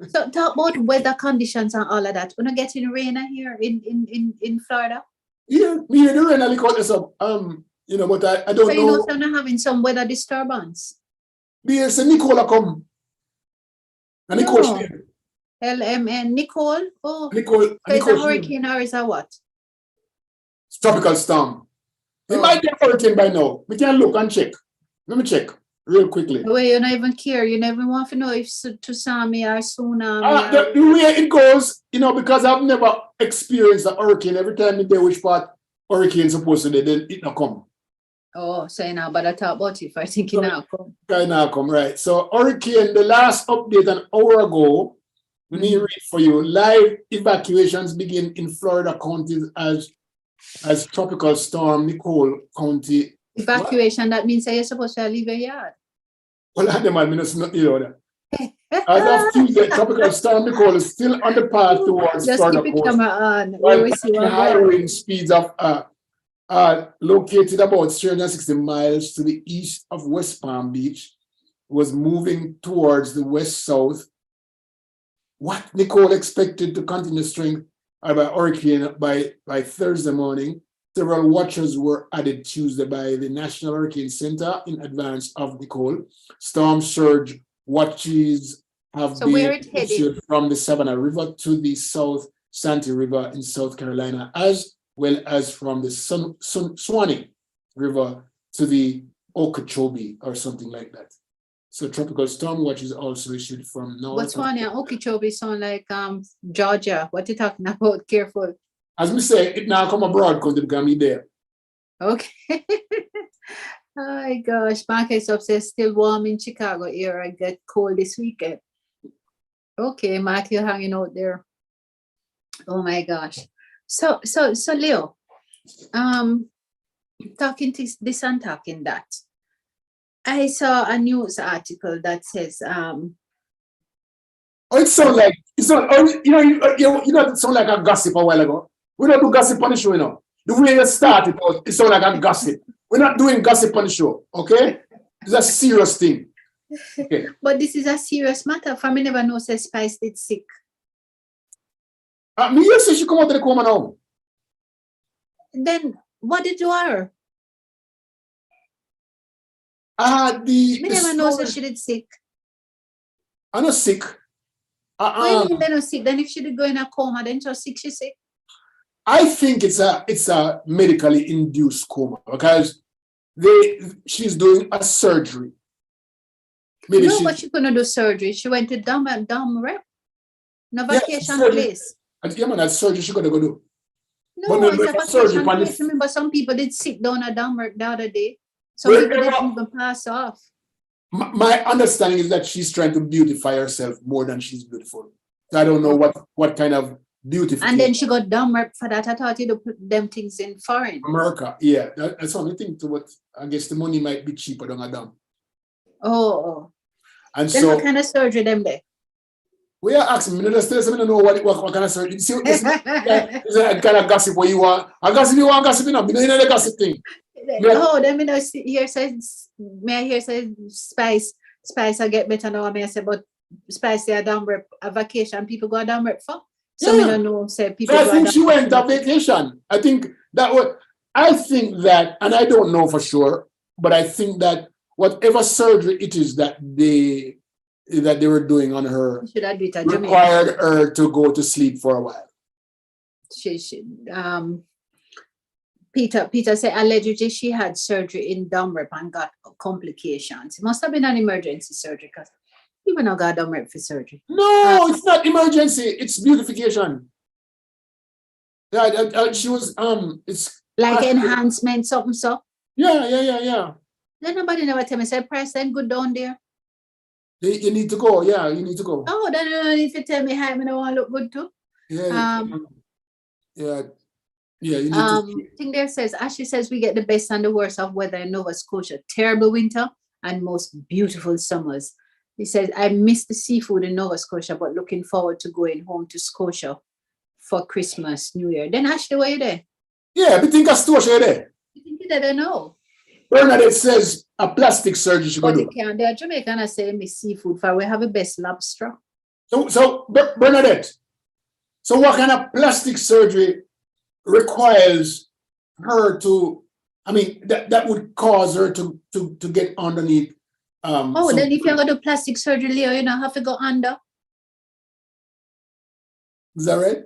So talk about weather conditions and all of that. We're not getting rain here in Florida. Yeah, me and the rain I call this up. You know, but I don't so you know. So you're not having some weather disturbance. Yes, Nicola come. And Nicole. LMN Nicole. Oh, Nicole. So it's a hurricane or is a what? It's tropical storm. It might be a hurricane by now. We can look and check. Let me check real quickly. The way you don't even care. You never want to know if tsunami or tsunami. The way it goes, you know, because I've never experienced a hurricane. Every time they which part hurricane supposed to, then it not come. Oh, so you know, but I thought about it. I think it now come. It now come, right. So hurricane, the last update an hour ago, let me read for you. Live evacuations begin in Florida counties as tropical storm Nicole County. Evacuation, that means you're supposed to leave your yard. Well, I demand not that. As of Tuesday, tropical storm Nicole is still on the path towards Just Florida keep it coast. on. While high wind speeds of located about 360 miles to the east of West Palm Beach, was moving towards the west-south. What Nicole expected to continue strength by hurricane by Thursday morning. Several watches were added Tuesday by the National Hurricane Center in advance of Nicole. Storm surge watches have been issued from the Savannah River to the South Santee River in South Carolina, as well as from the Suwannee River to the Okeechobee or something like that. So tropical storm watch is also issued from north. What's funny? Okeechobee sound like Georgia. What you talking about? Careful. As we say, it now come abroad because it can be there. Okay. Oh my gosh, Marcus upstairs still warm in Chicago here. I get cold this weekend. Okay, Mark, you're hanging out there. Oh my gosh. So Leo, talking this and talking that. I saw a news article that says oh, it sounds like it sound like a gossip a while ago. We don't do gossip on the show, you know. The way you started, it sounds like a gossip. We're not doing gossip on the show, okay? It's a serious thing. Okay. But this is a serious matter. For me, never know say Spice did sick. Me yes, she come out of the coma now. Then what did you her? Me never know say she did sick. I'm not sick. Why you mean they're not sick? Then if she did go in a coma, then she's sick, she's sick. I think it's a medically induced coma because she's doing a surgery. Maybe no, but she couldn't do surgery. She went to dumb rep. No vacation place. Yeah, man, that's surgery she gotta go do. No, it's a vacation place. Remember, some people did sit down at dumb rep the other day. Some people didn't even pass off. My understanding is that she's trying to beautify herself more than she's beautiful. I don't know what kind of beautiful. And then she got dumb rep for that. I thought you'd put them things in foreign. America, yeah. That's the only thing to what I guess the money might be cheaper than a dumb. Oh. And then so what kind of surgery them there? We are asking me, just tell us, I don't know what kind of surgery. You see, it's a kind of gossip what you want. I gossip you want gossip, you know. You know the gossip thing. Oh, then me know here says Spice I get better now. I say, but Spice they are down rep a vacation. People go down rep for. So me don't know. Say people. So I think she went on vacation. I think that, and I don't know for sure, but I think that whatever surgery it is that they were doing on her required her to go to sleep for a while. Peter said allegedly she had surgery in dumb rep and got complications. It must have been an emergency surgery because people not got dumb rep for surgery. No, it's not emergency. It's beautification. Yeah, she was it's like enhancement, something so. Yeah. Then nobody never tell me say press then good down there. You need to go. Yeah, you need to go. Oh, then you don't need to tell me how I don't want to look good too. Yeah. You need to. Thing there says Ashley says we get the best and the worst of weather in Nova Scotia. Terrible winter and most beautiful summers. He says I miss the seafood in Nova Scotia, but looking forward to going home to Scotia for Christmas, New Year. Then Ashley, were you there? Yeah, but think of store there. You think that I know? Bernadette says a plastic surgery she But could do. they are Jamaican, I say me seafood for we have the best lobster. So Bernadette, so what kind of plastic surgery requires her to, I mean, that would cause her to get underneath. Then if you're going to do plastic surgery, Leo, you don't have to go under. Is that right?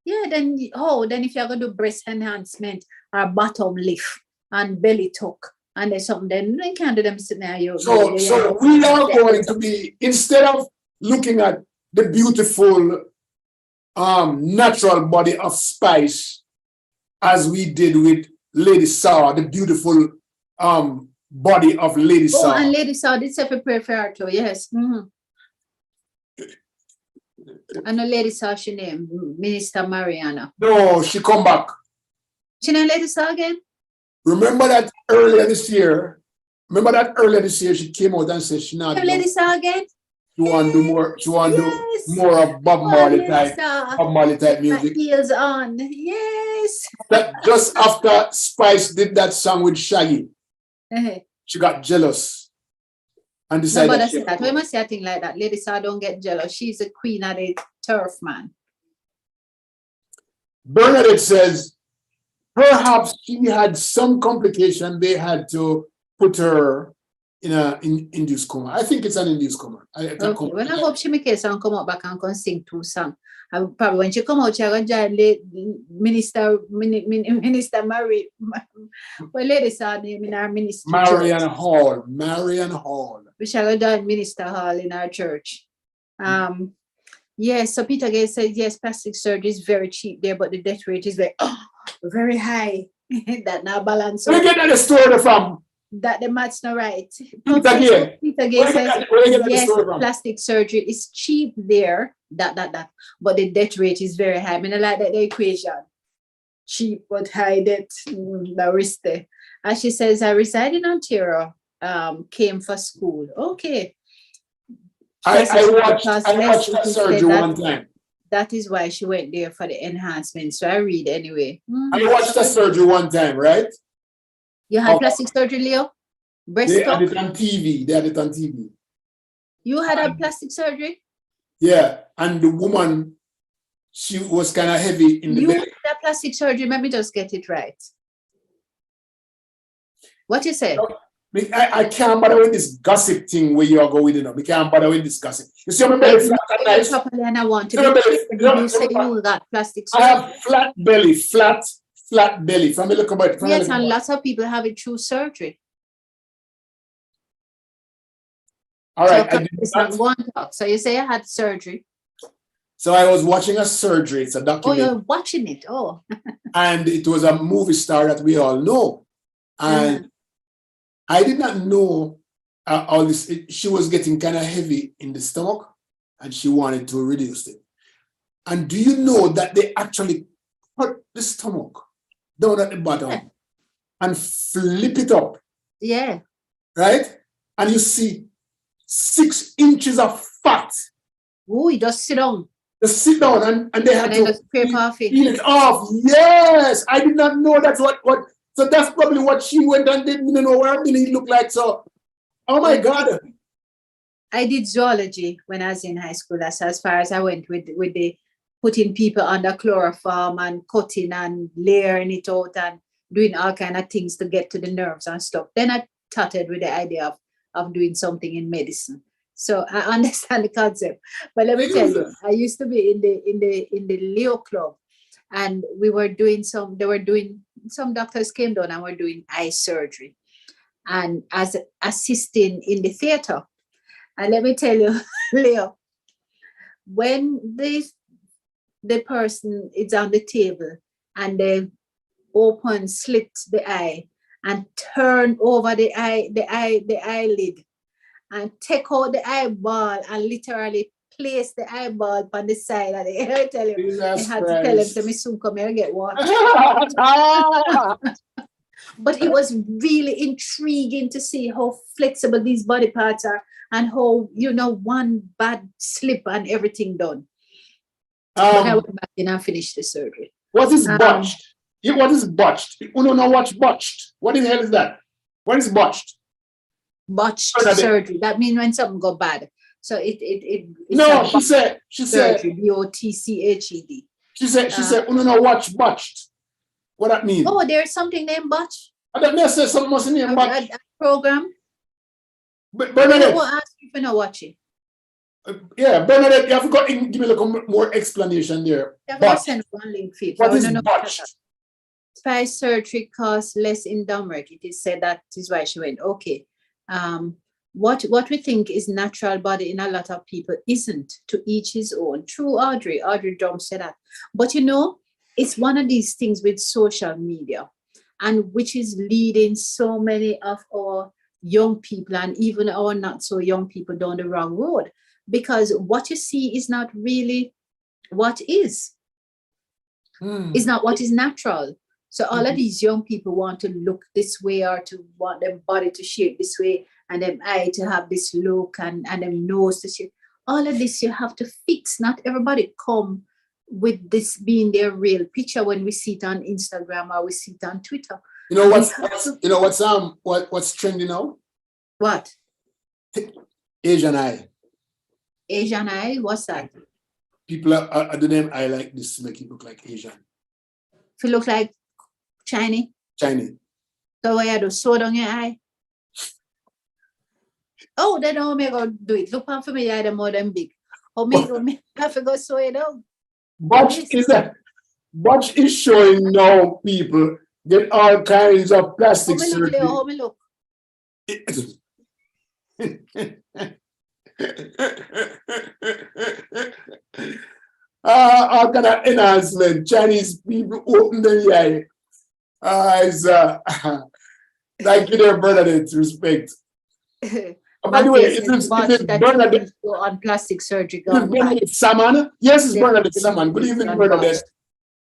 Yeah, then if you're going to do breast enhancement or bottom lift and belly tuck and there's something, then you can't do them scenario. So we are going to be, instead of looking at the beautiful natural body of Spice as we did with Lady Saw, the beautiful body of Lady Saw. And Lady Saw did say for prayer for her too, yes. Mm-hmm. I know Lady Saw she name, Minister Mariana. No, she come back. She named Lady Saw again? Remember that earlier this year she came out and said she not Lady Saw again? She want to do more. She want to do more of Bob Marley type music. My ears on, yes. That just after Spice did that song with Shaggy, she got jealous and decided. Nobody say that. We must say a thing like that. Lady Saw don't get jealous. She's the queen of the turf, man. Bernadette says perhaps she had some complication. They had to put her in induced coma. I think it's an induced coma. Okay. Well, I hope she make a song come out back and can sing 2 songs. And probably when she come out, she'll join Minister Mary. Well, Lady Saw name in our ministry. Marian Hall. We shall join Minister Hall in our church. Yes, so Peter Gay said, yes, plastic surgery is very cheap there, but the death rate is very high. That now balance. Where you get that story from? That the math's not right. Peter Gay says, yes, plastic surgery is cheap there, that. But the death rate is very high. I mean, I like that the equation. Cheap but high death. The risk there. As she says, I reside in Ontario, came for school. Okay. I watched that surgery one time. That is why she went there for the enhancement. So I read anyway. I watched that surgery one time, right? You had plastic surgery, Leo? They had it on TV. You had a plastic surgery? Yeah, and the woman, she was kind of heavy in the belly. You had a plastic surgery. Let me just get it right. What you said? I can't bother with this gossip thing where you are going, I can't bother with this gossip. You see my belly flat and nice? And I want to be you say you got plastic surgery. I have flat belly. From look about. Yes, and lots of people have it through surgery. All right. So it's not one talk. So you say I had surgery. So I was watching a surgery. It's a documentary. Oh, you're watching it. Oh. And it was a movie star that we all know. And I did not know all this. She was getting kind of heavy in the stomach and she wanted to reduce it. And do you know that they actually put the stomach down at the bottom and flip it up? Yeah. Right? And you see 6 inches of fat. Oh, you just sit down. Just sit down and they had to peel it off. Yes. I did not know that's what so that's probably what she went and did. You know what her belly looked like. So, oh my God. I did zoology when I was in high school. That's as far as I went with the putting people under chloroform and cutting and layering it out and doing all kind of things to get to the nerves and stuff. Then I started with the idea of doing something in medicine. So I understand the concept. But let me tell you, I used to be in the Leo Club, and we were doing some doctors came down and were doing eye surgery and as assisting in the theater. And let me tell you, Leo, when the person is on the table and they slit the eye and turn over the eyelid and take out the eyeball and literally place the eyeball on the side of the I tell you, I had to tell him to me soon come here and get water. But it was really intriguing to see how flexible these body parts are and how, one bad slip and everything done. But I went back in and finished the surgery. What is botched? What is botched? You don't know what's botched. What the hell is that? What is botched? Botched surgery. That means when something go bad. So it's no, she said surgery, BOTCHED. She said, you don't know what's botched. What that mean? Oh, there's something named botch. I don't know, say something must name botch. A program. But Bernadette. We'll ask you if you know watch it. Yeah, Bernadette, you have to give me a little more explanation there. Send one link feed. What is botched? Spice surgery costs less in Dumrick. It is said that is why she went. Okay. What we think is natural body in a lot of people isn't. To each his own. True, Audrey. Audrey Drum said that. But you know, it's one of these things with social media, and which is leading so many of our young people and even our not so young people down the wrong road. Because what you see is not really what is. It's not what is natural. So all of these young people want to look this way or to want their body to shape this way and them eye to have this look and them nose to shape. All of this you have to fix. Not everybody come with this being their real picture when we see it on Instagram or we see it on Twitter. You know what's trending now? What? Asian eye. Asian eye? What's that? People are the name eye like this to make it look like Asian. If you look like Chinese? Chinese. So why you do sew down your eye? Oh, they don't make go do it. Look for me, eye more than big. Or me have to go sew it down. Botch is showing now people get all kinds of plastic surgery. How me look? All kind of enhancement. Chinese people open their eye. It's like you there, Bernadette, respect. By the way, is it Bernadette on plastic surgery? Is Bernadette Saman? Yes, it's Bernadette Saman. Good evening, Bernadette.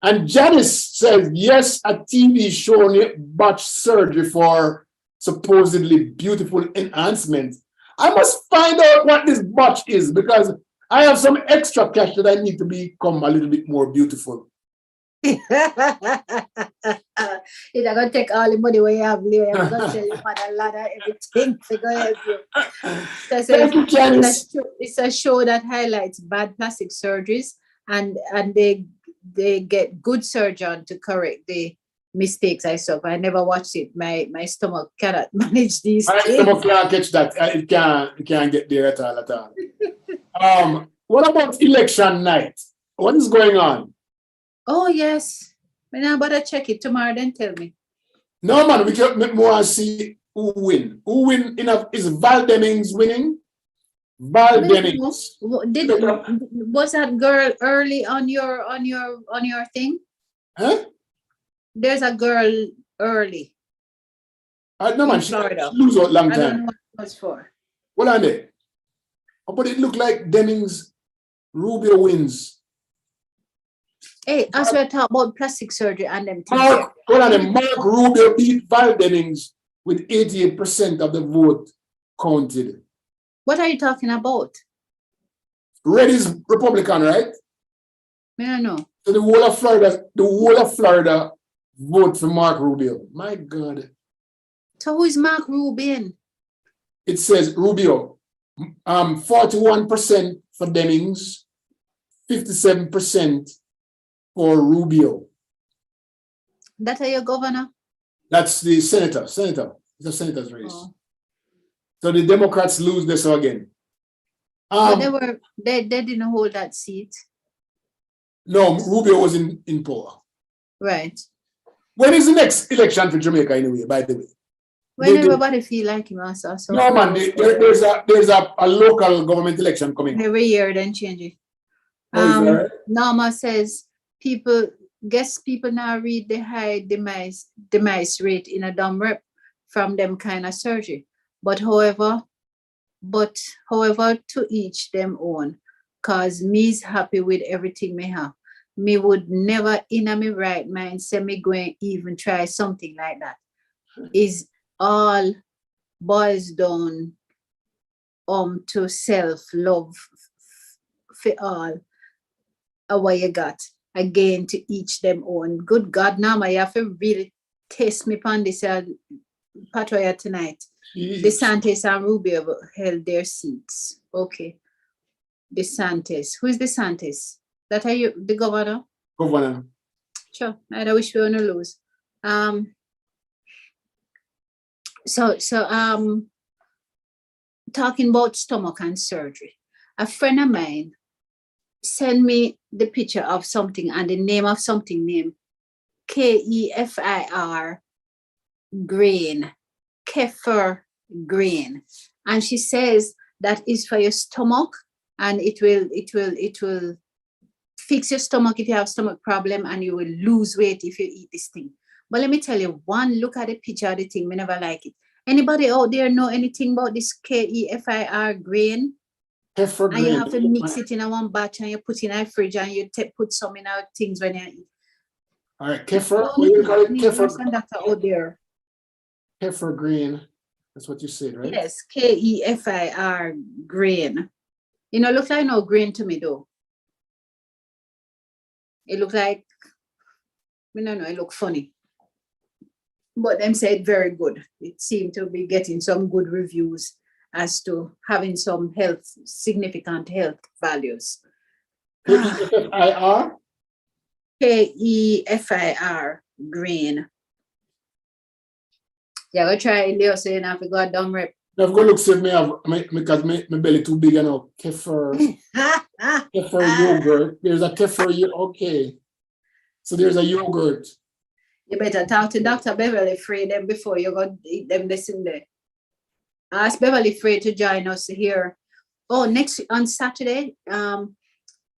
And Janice says, yes, a TV showing botch surgery for supposedly beautiful enhancement. I must find out what this botch is because I have some extra cash that I need to become a little bit more beautiful. You're not going to take all the money where you have, Leo. I'm going to tell you about a lot of everything to go help you. Thank you, Janice. It's a show that highlights bad plastic surgeries and they get good surgeon to correct the mistakes I saw. I never watched it. My stomach cannot manage these things. My stomach can't catch that. It can't get there at all. What about election night? What is going on? Oh, yes. I'm about to check it tomorrow, then tell me. No, man, we can make more and see who win. Who win enough? Is Val Demings winning? Val Demings. Was that girl early on your thing? Huh? There's a girl early. No, man, she lose a long time. I don't know what it was for. What are they? But it looked like Demings, Rubio wins. Hey, as we're talking about plastic surgery and them things. Mark Rubio beat Val Demings with 88% of the vote counted. What are you talking about? Red is Republican, right? I don't know. So the whole of Florida vote for Mark Rubio. My God. So who is Mark Rubio? It says Rubio. 41% for Demings, 57% for Rubio. That are your governor? That's the senator. It's a senator's race. Oh. So the Democrats lose this again. They didn't hold that seat. No, Rubio was in power. Right. When is the next election for Jamaica anyway, by the way? When everybody feel like him also. So no, man, there's a local government election coming. Every year, then change it. Norma says people now read the high demise rate in a dumb rep from them kind of surgery. But however, to each them own, cause me's happy with everything me have. Me would never in a me right mind say me going even try something like that. Is all boils down to self-love for all what you got. again to each them own. Good God, Nama, you have to really taste me upon this patoya tonight. DeSantis and Rubio held their seats. Okay. DeSantis. Who is DeSantis? That are you, the governor? Governor. Sure. I wish we wouldn't lose. Talking about stomach and surgery. A friend of mine sent me the picture of something and the name of something named KEFIR grain, kefir grain. And she says that is for your stomach and it will fix your stomach if you have stomach problem and you will lose weight if you eat this thing. But let me tell you, one, look at the picture of the thing, we never like it. Anybody out there know anything about this KEFIR grain? Kefir and grain. You have to mix it in a one batch and you put in a fridge and you put some in our things when you eat. All right, kefir. What do you call it? Kefir. Out there. Kefir grain. That's what you said, right? Yes, KEFIR grain. You know, look like no grain to me though. It look like, I don't know, it look funny. But them said very good. It seemed to be getting some good reviews as to having some significant health values. KEFIR? KEFIR grain. Yeah, we'll try Leo saying I forgot dumb rep. I've got to look see if because my belly too big enough. Kefir. Kefir yogurt. There's a kefir okay. So there's a yogurt. You better talk to Dr. Beverly Frey them before you go eat them this in there. Ask Beverly Frey to join us here. Oh, next on Saturday.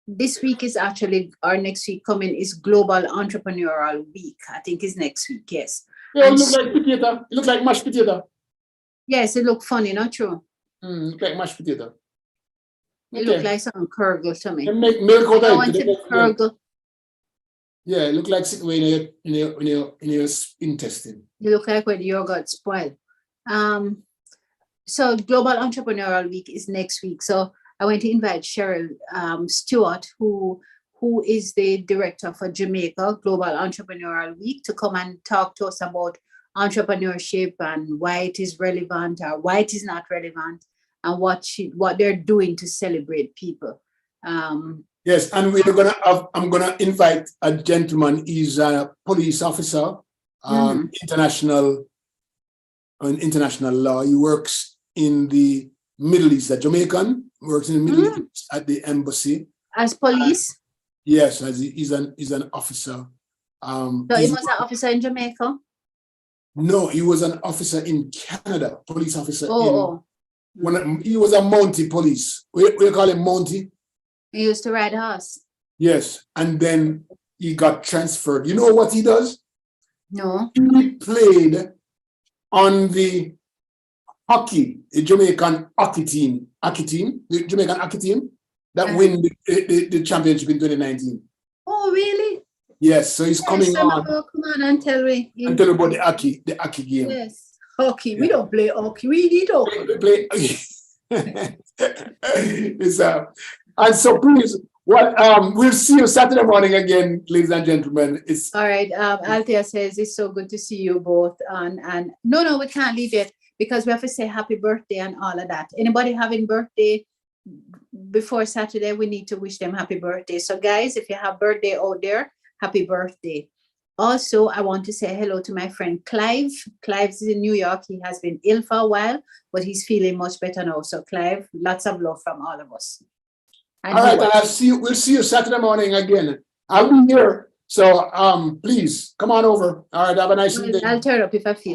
This week is actually our next week coming is Global Entrepreneurial Week. I think is next week, yes. Yeah, it looks like potato. It looks like mashed potato. Yes, it looks funny, not true? Look like mashed potato. It looks like some Kurgle to me. They make milk out of it. Kurgle. Yeah, it looks like sitting in your intestine. You look like when yogurt spoiled. So Global Entrepreneurial Week is next week. So I went to invite Cheryl Stewart, who is the director for Jamaica Global Entrepreneurial Week, to come and talk to us about entrepreneurship and why it is relevant or why it is not relevant and what they're doing to celebrate people. Yes, and I'm gonna invite a gentleman. He's a police officer, international law. He works in the Middle East, a Jamaican, works in the Middle East at the embassy. As police? Yes, as he's an officer. So he was an officer in Jamaica? No, he was an officer in Canada, police officer. He was a Mountie police. We call him Mountie. He used to ride a horse. Yes, and then he got transferred. You know what he does? No. He played on the Jamaican hockey team, the Jamaican hockey team that win the championship in 2019. Oh, really? Yes, so he's coming on. Come on and tell me. And tell me about the hockey game. Yes. Hockey. We don't play hockey. We need hockey. We play. And so please, we'll see you Saturday morning again, ladies and gentlemen. All right. Althea says it's so good to see you both. And no, we can't leave yet because we have to say happy birthday and all of that. Anybody having birthday before Saturday, we need to wish them happy birthday. So guys, if you have birthday out there, happy birthday. Also, I want to say hello to my friend Clive. Clive is in New York. He has been ill for a while, but he's feeling much better now. So Clive, lots of love from all of us. All right, and we'll see you Saturday morning again. I'll be here. So please come on over. All right, have a nice evening. I'll turn up if I feel